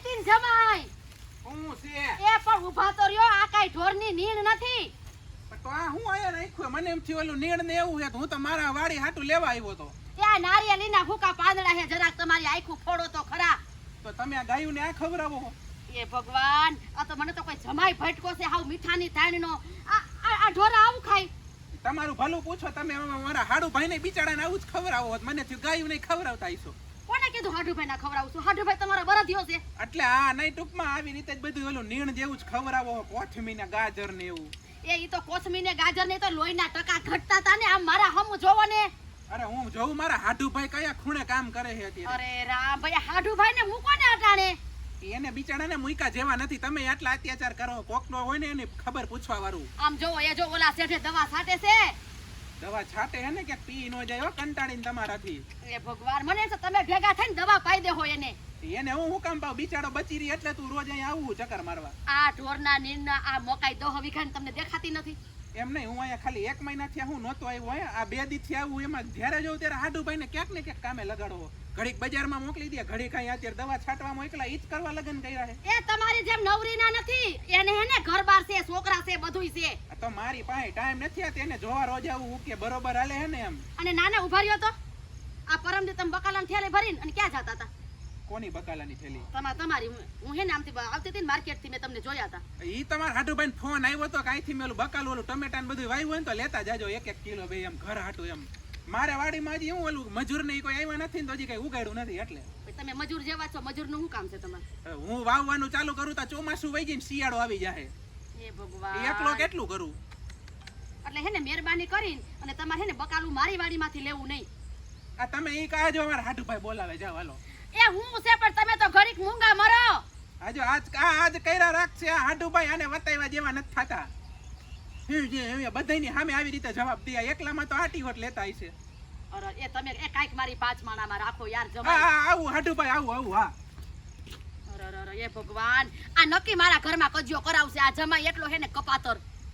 હતી ને જમાઈ હું છે એ પણ ઊભા તો રહ્યો આ કાઈ ઢોરની નીણ નથી તો આ હું આયા રાખ્યો મને એમ થયું ઓલું નીણ ને એવું છે તો હું તો મારા વાડી હાટું લેવા આવ્યો તો ત્યાં નારિયેળીના ભૂકા પાંદડા હે જરાક તમારી આંખું ફોડો તો ખરા તો તમે આ ગાયું ને આ ખવડાવો એ ભગવાન આ તો મને તો કોઈ જમાઈ ભટકો છે હાવ મીઠાની તાણનો આ ઢોરા આવું ખાય તમારું ભલું પૂછો તમે મારા હાડુ ભાઈ ને બિચારાને આવું જ ખવડાવો હોત મને થયું ગાયું નહીં ખવડાવતા આઈશો કોને કીધું હાડુભાઈ ના ખવડાવું છું હાડુભાઈ તમારો બરધ્યો છે એટલે આ નહીં ટૂંકમાં આવી રીતે જ બધું ઓલું નીણ જેવું જ ખવડાવો કોથમીર ને ગાજર ને એવું ઈ તો કોથમીર ને ગાજર ને તો લોહીના ટકા ઘટતા તા ને આમ મારા હમ જોવો ને અરે હું જોઉં મારા હાડુભાઈ કયા ખૂણે કામ કરે છે અત્યારે અરે રામ ભાઈ હાડુભાઈ ને મૂકો ને અટાણે એને બિચારાને મુઈકા જેવા નથી તમે આટલા અત્યાચાર કરો કોકનો હોય ને એની ખબર પૂછવા વાળું આમ જોવો એ જો ઓલા શેઠે દવા છાટે છે દવા છાટે હે ને ક્યાંક પી નો જાય કંટાળીને તમારાથી એ ભગવાન મને છે તમે ભેગા થઈને દવા પાઈ દેહો એને હું કામ પાવ બિચારો બચી રહી એટલે તું રોજ અહીંયા આવું ચક્કર મારવા આ ઢોરના નીંદના આ મોકાઈ દોહ વિખાને તમને દેખાતી નથી એમ નહીં હું અહીંયા ખાલી 1 મહિનાથી હું નહોતો આવ્યો અહીંયા આ 2 દીથી આવું એમાં જ્યારે જોઉં ત્યારે હાડુભાઈ ને ક્યાંક ને ક્યાંક કામે લગાડવો ઘડીક બજારમાં મોકલી દે ઘડીક અહીંયા અત્યારે દવા છાંટવામાં એકલા ઈ જ કરવા લગન કર્યા છે એ તમારી જેમ નવરીના નથી એને હેને ઘર બાર છે છોકરા છે બધુંય છે આ તો મારી પાસે ટાઈમ નથી આ તેને જોવા રોજ આવું કે બરોબર હાલે હે ને એમ અને નાના ઉભા રહ્યો તો આ પરમદી તમે બકાલાની થેલી ભરીને અને ક્યાં જતા હતા કોની બકાલાની થેલી તમારી હું હેને આમથી આવતી હતી ને માર્કેટ થી મેં તમને જોયા હતા ઈ તમારા હાડુભાઈ ને ફોન આવ્યો તો કાઈથી મેલું બકાલું ઓલું ટમેટા ને બધું વાવ્યું હોય ને તો લેતા જાજો 1-1 કિલો ભાઈ એમ ઘર હાટું એમ મારે વાડીમાં હજી હું ઓલું મજૂર ને કોઈ આવ્યા નથી ને તો હજી કઈ ઉગાડ્યું નથી એટલે તમે મજૂર જેવા છો મજૂર નું શું કામ છે તમારે હું વાવવાનું ચાલુ કરું તો ચોમાસું વહી જઈને શિયાળો આવી જાય એ ભગવાન એકલો કેટલું કરું એટલે હેને મહેરબાની કરીને અને તમારે હેને બકાલું મારી વાડીમાંથી લેવું નહીં આ તમે ઈ કાજો અમારા હાડુભાઈ બોલાવે જાવ હાલો એ હું છે પણ તમે તો ઘડીક મૂંગા મરો આજો આજ કઈરા રાખશે આ હાડુભાઈ આને વતાવ્યા જેવા નથી થાતા બધાની સામે આવી રીતે જવાબ દે એકલામાં તો આટી હોટ લેતા હશે અરે એ તમે એ કાઈક મારી 5 માણામાં રાખો યાર જમાઈ આવું હાડુભાઈ આવું હા અરે એ ભગવાન આ નક્કી મારા ઘરમાં કજિયો કરાવશે આ જમાઈ એટલો હે ને કપાતર